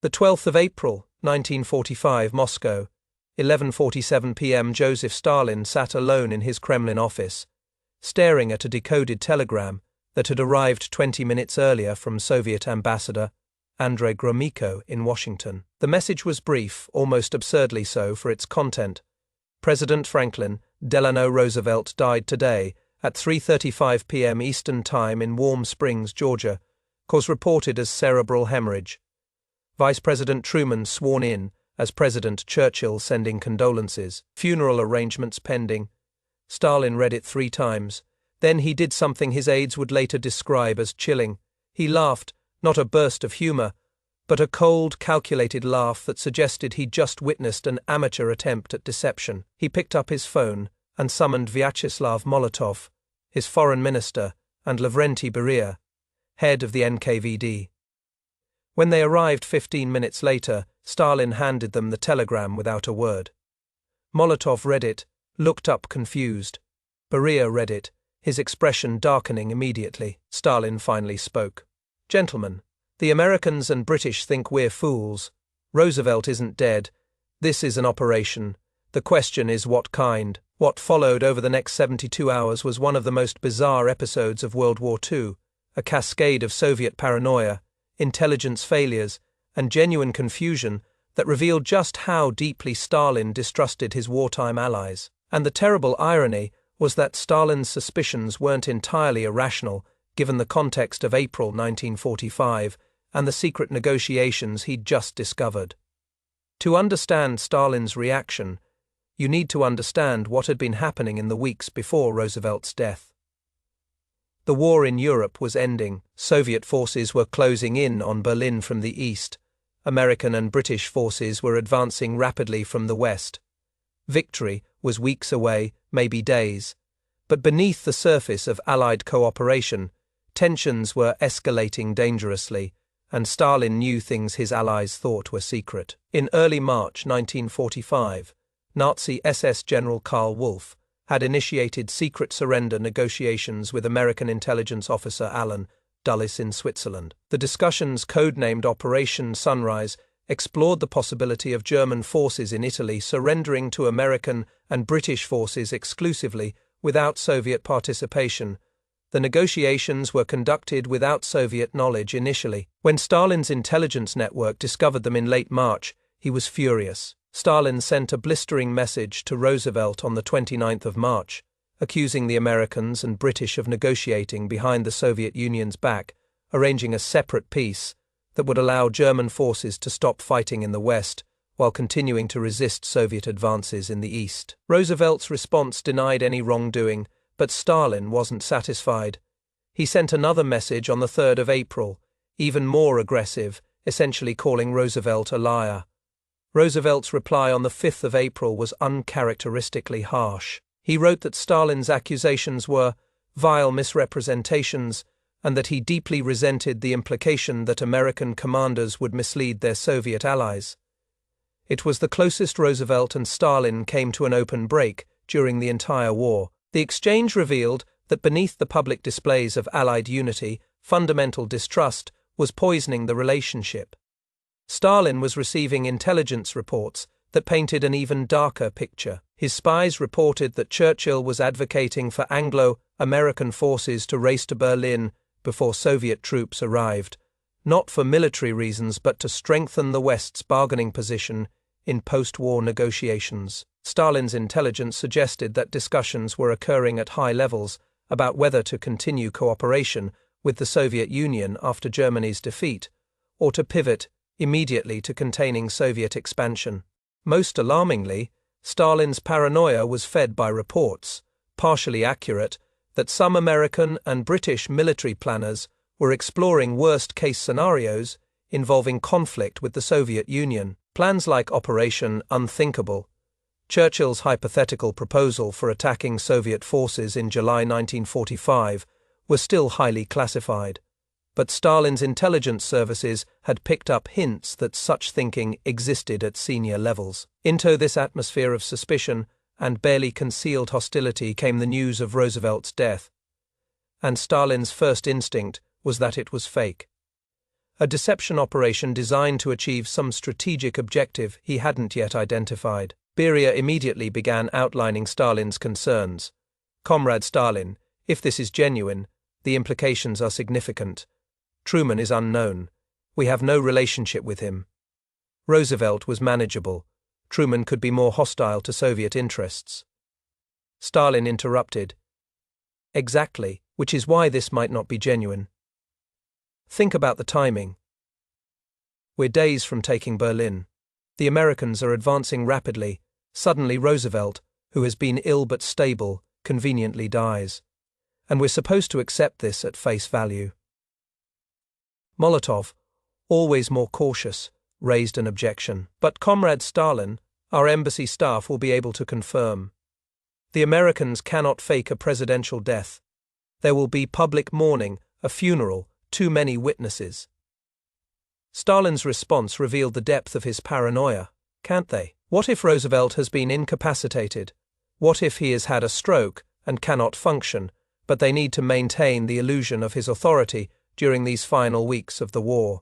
The 12th of April, 1945, Moscow, 11:47 p.m. Joseph Stalin sat alone in his Kremlin office, staring at a decoded telegram that had arrived 20 minutes earlier from Soviet Ambassador Andrei Gromyko in Washington. The message was brief, almost absurdly so for its content. President Franklin Delano Roosevelt died today at 3:35 p.m. Eastern Time in Warm Springs, Georgia, cause reported as cerebral hemorrhage. Vice President Truman sworn in as President Churchill sending condolences. Funeral arrangements pending. Stalin read it 3 times. Then he did something his aides would later describe as chilling. He laughed, not a burst of humor, but a cold, calculated laugh that suggested he'd just witnessed an amateur attempt at deception. He picked up his phone and summoned Vyacheslav Molotov, his foreign minister, and Lavrenti Beria, head of the NKVD. When they arrived 15 minutes later, Stalin handed them the telegram without a word. Molotov read it, looked up confused. Beria read it, his expression darkening immediately. Stalin finally spoke. "Gentlemen, the Americans and British think we're fools. Roosevelt isn't dead. This is an operation. The question is what kind." What followed over the next 72 hours was one of the most bizarre episodes of World War II, a cascade of Soviet paranoia, intelligence failures, and genuine confusion that revealed just how deeply Stalin distrusted his wartime allies. And the terrible irony was that Stalin's suspicions weren't entirely irrational, given the context of April 1945 and the secret negotiations he'd just discovered. To understand Stalin's reaction, you need to understand what had been happening in the weeks before Roosevelt's death. The war in Europe was ending. Soviet forces were closing in on Berlin from the east. American and British forces were advancing rapidly from the west. Victory was weeks away, maybe days. But beneath the surface of Allied cooperation, tensions were escalating dangerously, and Stalin knew things his allies thought were secret. In early March 1945, Nazi SS General Karl Wolff had initiated secret surrender negotiations with American intelligence officer Alan Dulles in Switzerland. The discussions, codenamed Operation Sunrise, explored the possibility of German forces in Italy surrendering to American and British forces exclusively without Soviet participation. The negotiations were conducted without Soviet knowledge initially. When Stalin's intelligence network discovered them in late March, he was furious. Stalin sent a blistering message to Roosevelt on the 29th of March, accusing the Americans and British of negotiating behind the Soviet Union's back, arranging a separate peace that would allow German forces to stop fighting in the West while continuing to resist Soviet advances in the East. Roosevelt's response denied any wrongdoing, but Stalin wasn't satisfied. He sent another message on the 3rd of April, even more aggressive, essentially calling Roosevelt a liar. Roosevelt's reply on the 5th of April was uncharacteristically harsh. He wrote that Stalin's accusations were vile misrepresentations and that he deeply resented the implication that American commanders would mislead their Soviet allies. It was the closest Roosevelt and Stalin came to an open break during the entire war. The exchange revealed that beneath the public displays of Allied unity, fundamental distrust was poisoning the relationship. Stalin was receiving intelligence reports that painted an even darker picture. His spies reported that Churchill was advocating for Anglo-American forces to race to Berlin before Soviet troops arrived, not for military reasons but to strengthen the West's bargaining position in post-war negotiations. Stalin's intelligence suggested that discussions were occurring at high levels about whether to continue cooperation with the Soviet Union after Germany's defeat, or to pivot immediately to containing Soviet expansion. Most alarmingly, Stalin's paranoia was fed by reports, partially accurate, that some American and British military planners were exploring worst-case scenarios involving conflict with the Soviet Union. Plans like Operation Unthinkable, Churchill's hypothetical proposal for attacking Soviet forces in July 1945, were still highly classified. But Stalin's intelligence services had picked up hints that such thinking existed at senior levels. Into this atmosphere of suspicion and barely concealed hostility came the news of Roosevelt's death, and Stalin's first instinct was that it was fake. a deception operation designed to achieve some strategic objective he hadn't yet identified. Beria immediately began outlining Stalin's concerns. Comrade Stalin, if this is genuine, the implications are significant. Truman is unknown. We have no relationship with him. Roosevelt was manageable. Truman could be more hostile to Soviet interests. Stalin interrupted. Exactly, which is why this might not be genuine. Think about the timing. We're days from taking Berlin. The Americans are advancing rapidly. Suddenly Roosevelt, who has been ill but stable, conveniently dies. And we're supposed to accept this at face value. Molotov, always more cautious, raised an objection. But Comrade Stalin, our embassy staff will be able to confirm. The Americans cannot fake a presidential death. There will be public mourning, a funeral, too many witnesses. Stalin's response revealed the depth of his paranoia, can't they? What if Roosevelt has been incapacitated? What if he has had a stroke and cannot function, but they need to maintain the illusion of his authority during these final weeks of the war?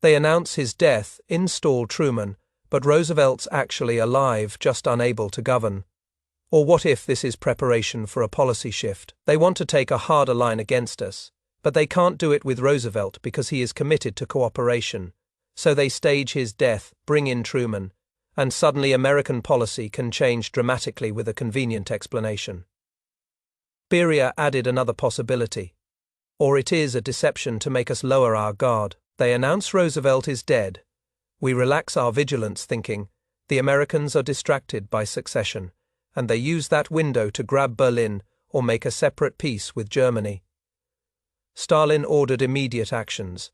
They announce his death, install Truman, but Roosevelt's actually alive, just unable to govern. Or what if this is preparation for a policy shift? They want to take a harder line against us, but they can't do it with Roosevelt because he is committed to cooperation. So they stage his death, bring in Truman, and suddenly American policy can change dramatically with a convenient explanation. Beria added another possibility. Or it is a deception to make us lower our guard. They announce Roosevelt is dead. We relax our vigilance thinking, the Americans are distracted by succession, and they use that window to grab Berlin or make a separate peace with Germany. Stalin ordered immediate actions.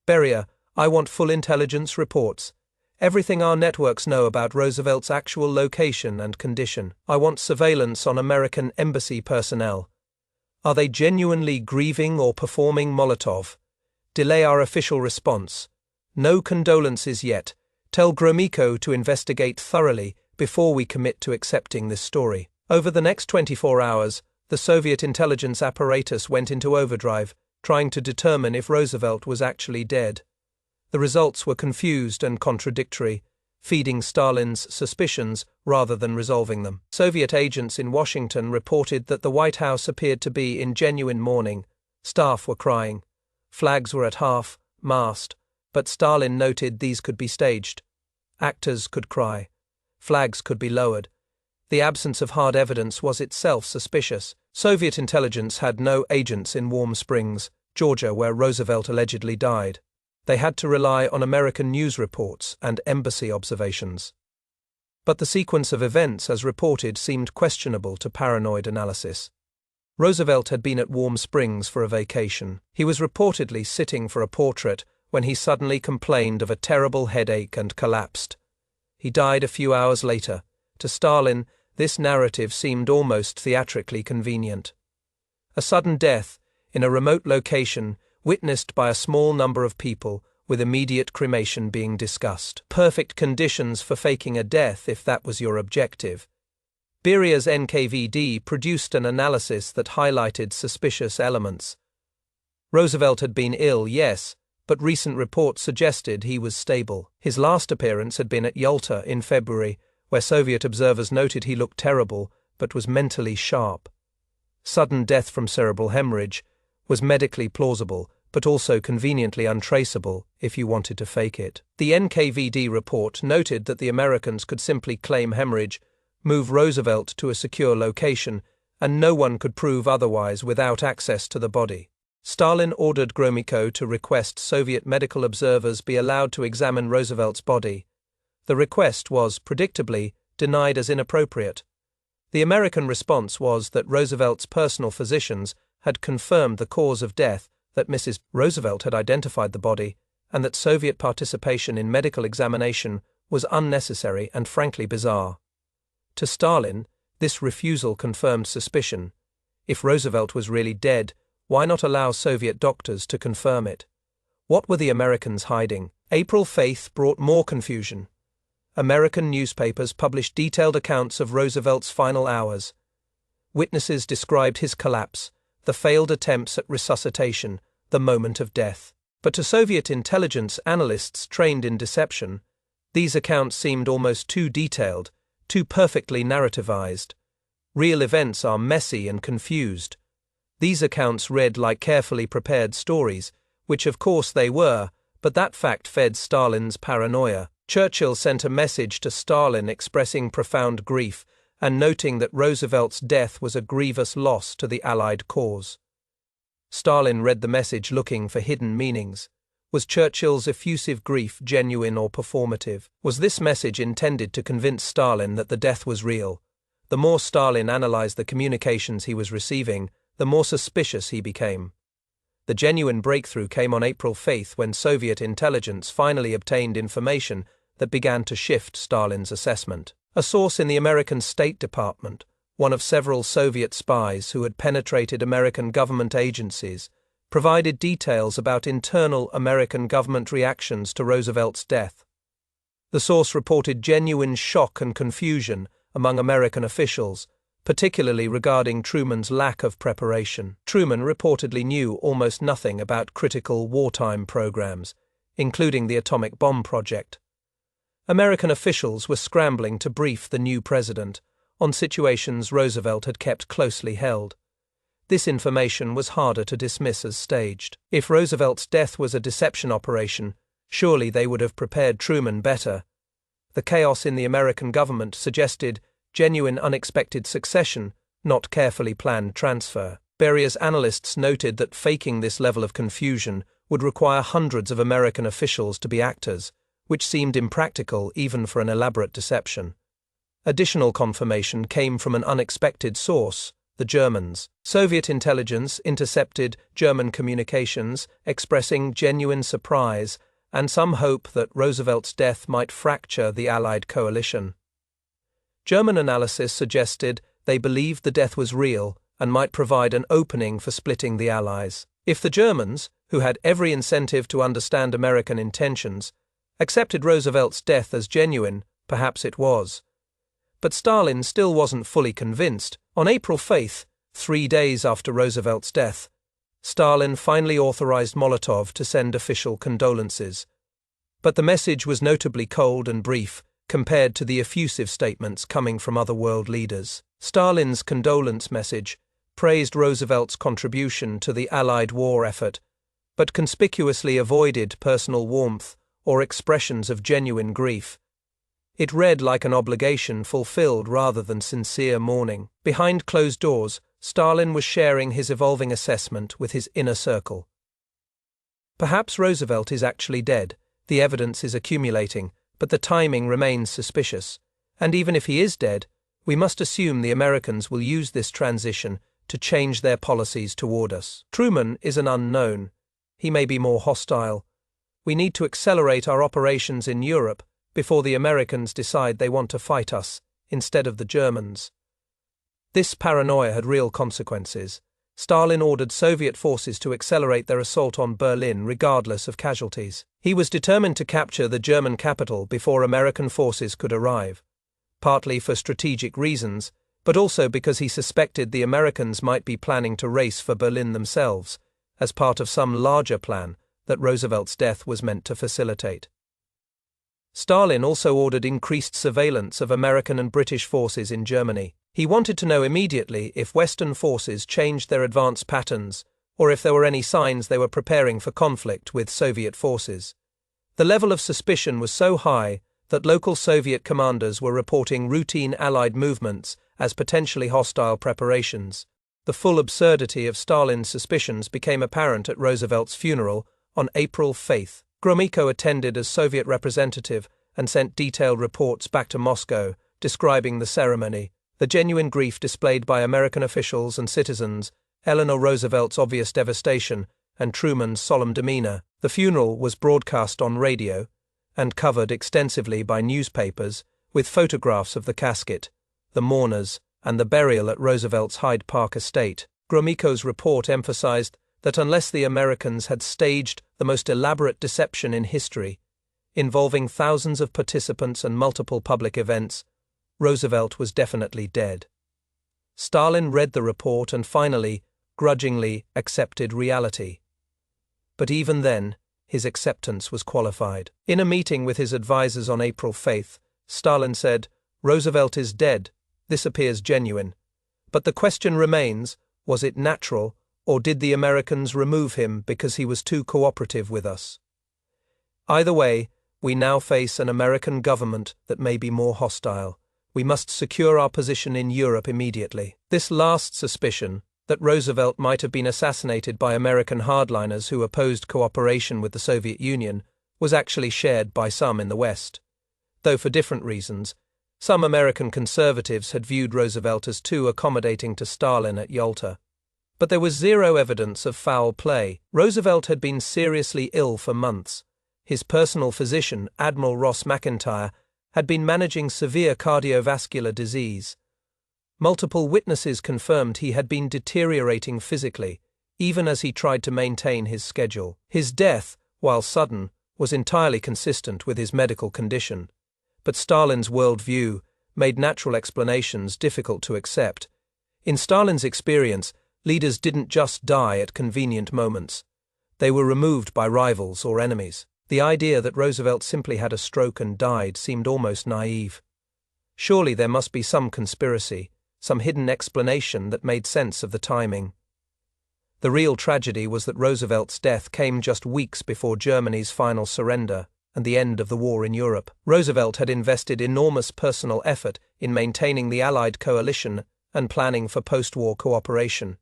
Beria, I want full intelligence reports. Everything our networks know about Roosevelt's actual location and condition. I want surveillance on American embassy personnel. Are they genuinely grieving or performing Molotov? Delay our official response. No condolences yet. Tell Gromyko to investigate thoroughly before we commit to accepting this story. Over the next 24 hours, the Soviet intelligence apparatus went into overdrive, trying to determine if Roosevelt was actually dead. The results were confused and contradictory, feeding Stalin's suspicions rather than resolving them. Soviet agents in Washington reported that the White House appeared to be in genuine mourning. Staff were crying. Flags were at half-mast, but Stalin noted these could be staged. Actors could cry. Flags could be lowered. The absence of hard evidence was itself suspicious. Soviet intelligence had no agents in Warm Springs, Georgia, where Roosevelt allegedly died. They had to rely on American news reports and embassy observations. But the sequence of events as reported seemed questionable to paranoid analysis. Roosevelt had been at Warm Springs for a vacation. He was reportedly sitting for a portrait when he suddenly complained of a terrible headache and collapsed. He died a few hours later. To Stalin, this narrative seemed almost theatrically convenient. A sudden death, in a remote location, witnessed by a small number of people, with immediate cremation being discussed. Perfect conditions for faking a death if that was your objective. Beria's NKVD produced an analysis that highlighted suspicious elements. Roosevelt had been ill, yes, but recent reports suggested he was stable. His last appearance had been at Yalta in February, where Soviet observers noted he looked terrible but was mentally sharp. Sudden death from cerebral hemorrhage was medically plausible, but also conveniently untraceable if you wanted to fake it. The NKVD report noted that the Americans could simply claim hemorrhage, move Roosevelt to a secure location, and no one could prove otherwise without access to the body. Stalin ordered Gromyko to request Soviet medical observers be allowed to examine Roosevelt's body. The request was, predictably, denied as inappropriate. The American response was that Roosevelt's personal physicians had confirmed the cause of death, that Mrs. Roosevelt had identified the body, and that Soviet participation in medical examination was unnecessary and frankly bizarre. To Stalin, this refusal confirmed suspicion. If Roosevelt was really dead, why not allow Soviet doctors to confirm it? What were the Americans hiding? April 5th brought more confusion. American newspapers published detailed accounts of Roosevelt's final hours. Witnesses described his collapse, the failed attempts at resuscitation, the moment of death. But to Soviet intelligence analysts trained in deception, these accounts seemed almost too detailed, too perfectly narrativized. Real events are messy and confused. These accounts read like carefully prepared stories, which of course they were, but that fact fed Stalin's paranoia. Churchill sent a message to Stalin expressing profound grief and noting that Roosevelt's death was a grievous loss to the Allied cause. Stalin read the message looking for hidden meanings. Was Churchill's effusive grief genuine or performative? Was this message intended to convince Stalin that the death was real? The more Stalin analyzed the communications he was receiving, the more suspicious he became. The genuine breakthrough came on April 5 when Soviet intelligence finally obtained information that began to shift Stalin's assessment. A source in the American State Department, one of several Soviet spies who had penetrated American government agencies, provided details about internal American government reactions to Roosevelt's death. The source reported genuine shock and confusion among American officials, particularly regarding Truman's lack of preparation. Truman reportedly knew almost nothing about critical wartime programs, including the atomic bomb project. American officials were scrambling to brief the new president on situations Roosevelt had kept closely held. This information was harder to dismiss as staged. If Roosevelt's death was a deception operation, surely they would have prepared Truman better. The chaos in the American government suggested genuine unexpected succession, not carefully planned transfer. Various analysts noted that faking this level of confusion would require hundreds of American officials to be actors, which seemed impractical even for an elaborate deception. Additional confirmation came from an unexpected source: the Germans. Soviet intelligence intercepted German communications, expressing genuine surprise and some hope that Roosevelt's death might fracture the Allied coalition. German analysis suggested they believed the death was real and might provide an opening for splitting the Allies. If the Germans, who had every incentive to understand American intentions, accepted Roosevelt's death as genuine, perhaps it was. But Stalin still wasn't fully convinced. On April 5, 3 days after Roosevelt's death, Stalin finally authorized Molotov to send official condolences. But the message was notably cold and brief compared to the effusive statements coming from other world leaders. Stalin's condolence message praised Roosevelt's contribution to the Allied war effort, but conspicuously avoided personal warmth or expressions of genuine grief. It read like an obligation fulfilled rather than sincere mourning. Behind closed doors, Stalin was sharing his evolving assessment with his inner circle. Perhaps Roosevelt is actually dead. The evidence is accumulating, but the timing remains suspicious. And even if he is dead, we must assume the Americans will use this transition to change their policies toward us. Truman is an unknown. He may be more hostile. We need to accelerate our operations in Europe before the Americans decide they want to fight us instead of the Germans. This paranoia had real consequences. Stalin ordered Soviet forces to accelerate their assault on Berlin regardless of casualties. He was determined to capture the German capital before American forces could arrive, partly for strategic reasons, but also because he suspected the Americans might be planning to race for Berlin themselves, as part of some larger plan that Roosevelt's death was meant to facilitate. Stalin also ordered increased surveillance of American and British forces in Germany. He wanted to know immediately if Western forces changed their advance patterns or if there were any signs they were preparing for conflict with Soviet forces. The level of suspicion was so high that local Soviet commanders were reporting routine Allied movements as potentially hostile preparations. The full absurdity of Stalin's suspicions became apparent at Roosevelt's funeral on April 5. Gromyko attended as Soviet representative and sent detailed reports back to Moscow describing the ceremony, the genuine grief displayed by American officials and citizens, Eleanor Roosevelt's obvious devastation, and Truman's solemn demeanor. The funeral was broadcast on radio and covered extensively by newspapers, with photographs of the casket, the mourners, and the burial at Roosevelt's Hyde Park estate. Gromyko's report emphasized that unless the Americans had staged the most elaborate deception in history, involving thousands of participants and multiple public events, Roosevelt was definitely dead. Stalin read the report and finally, grudgingly, accepted reality. But even then, his acceptance was qualified. In a meeting with his advisers on April 5, Stalin said, "Roosevelt is dead. This appears genuine. But the question remains, was it natural, or did the Americans remove him because he was too cooperative with us? Either way, we now face an American government that may be more hostile. We must secure our position in Europe immediately." This last suspicion, that Roosevelt might have been assassinated by American hardliners who opposed cooperation with the Soviet Union, was actually shared by some in the West. Though for different reasons, some American conservatives had viewed Roosevelt as too accommodating to Stalin at Yalta. But there was zero evidence of foul play. Roosevelt had been seriously ill for months. His personal physician, Admiral Ross McIntyre, had been managing severe cardiovascular disease. Multiple witnesses confirmed he had been deteriorating physically, even as he tried to maintain his schedule. His death, while sudden, was entirely consistent with his medical condition. But Stalin's worldview made natural explanations difficult to accept. In Stalin's experience, leaders didn't just die at convenient moments. They were removed by rivals or enemies. The idea that Roosevelt simply had a stroke and died seemed almost naive. Surely there must be some conspiracy, some hidden explanation that made sense of the timing. The real tragedy was that Roosevelt's death came just weeks before Germany's final surrender and the end of the war in Europe. Roosevelt had invested enormous personal effort in maintaining the Allied coalition and planning for post-war cooperation.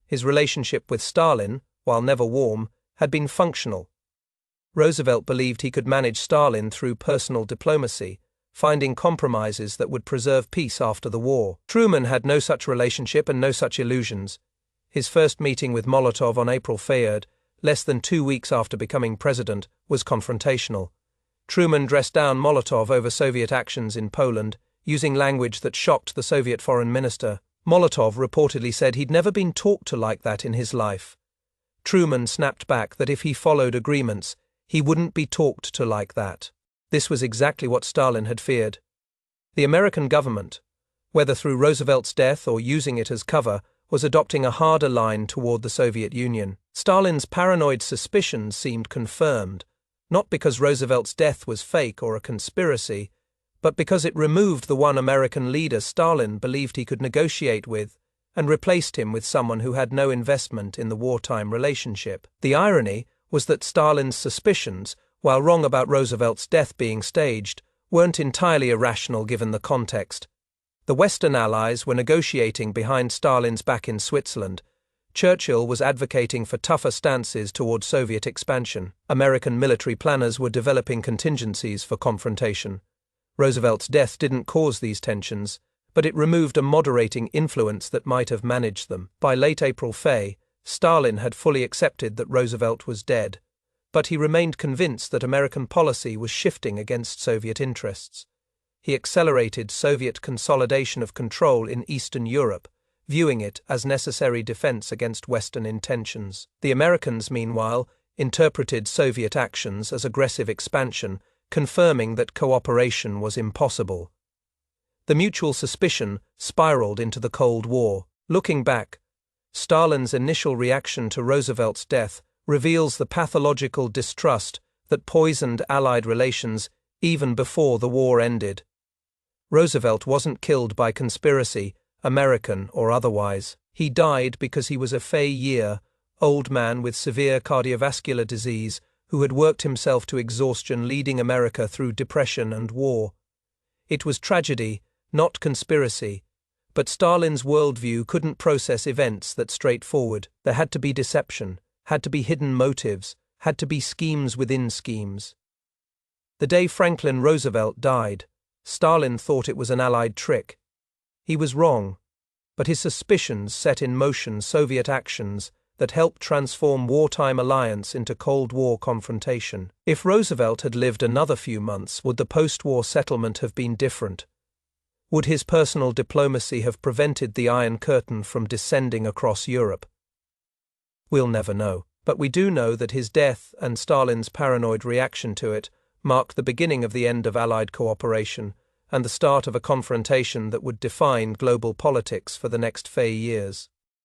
His relationship with Stalin, while never warm, had been functional. Roosevelt believed he could manage Stalin through personal diplomacy, finding compromises that would preserve peace after the war. Truman had no such relationship and no such illusions. His first meeting with Molotov on April 3rd, less than 2 weeks after becoming president, was confrontational. Truman dressed down Molotov over Soviet actions in Poland, using language that shocked the Soviet foreign minister. Molotov reportedly said he'd never been talked to like that in his life. Truman snapped back that if he followed agreements, he wouldn't be talked to like that. This was exactly what Stalin had feared. The American government, whether through Roosevelt's death or using it as cover, was adopting a harder line toward the Soviet Union. Stalin's paranoid suspicions seemed confirmed, not because Roosevelt's death was fake or a conspiracy, but because it removed the one American leader Stalin believed he could negotiate with and replaced him with someone who had no investment in the wartime relationship. The irony was that Stalin's suspicions, while wrong about Roosevelt's death being staged, weren't entirely irrational given the context. The Western Allies were negotiating behind Stalin's back in Switzerland. Churchill was advocating for tougher stances toward Soviet expansion. American military planners were developing contingencies for confrontation. Roosevelt's death didn't cause these tensions, but it removed a moderating influence that might have managed them. By late April, Stalin had fully accepted that Roosevelt was dead, but he remained convinced that American policy was shifting against Soviet interests. He accelerated Soviet consolidation of control in Eastern Europe, viewing it as necessary defense against Western intentions. The Americans, meanwhile, interpreted Soviet actions as aggressive expansion, confirming that cooperation was impossible. The mutual suspicion spiraled into the Cold War. Looking back, Stalin's initial reaction to Roosevelt's death reveals the pathological distrust that poisoned Allied relations even before the war ended. Roosevelt wasn't killed by conspiracy, American or otherwise. He died because he was a old man with severe cardiovascular disease who had worked himself to exhaustion, leading America through depression and war. It was tragedy, not conspiracy. But Stalin's worldview couldn't process events that straightforward. There had to be deception, had to be hidden motives, had to be schemes within schemes. The day Franklin Roosevelt died, Stalin thought it was an Allied trick. He was wrong, but his suspicions set in motion Soviet actions that helped transform wartime alliance into Cold War confrontation. If Roosevelt had lived another few months, would the post-war settlement have been different? Would his personal diplomacy have prevented the Iron Curtain from descending across Europe? We'll never know, but we do know that his death and Stalin's paranoid reaction to it marked the beginning of the end of Allied cooperation and the start of a confrontation that would define global politics for the next few years.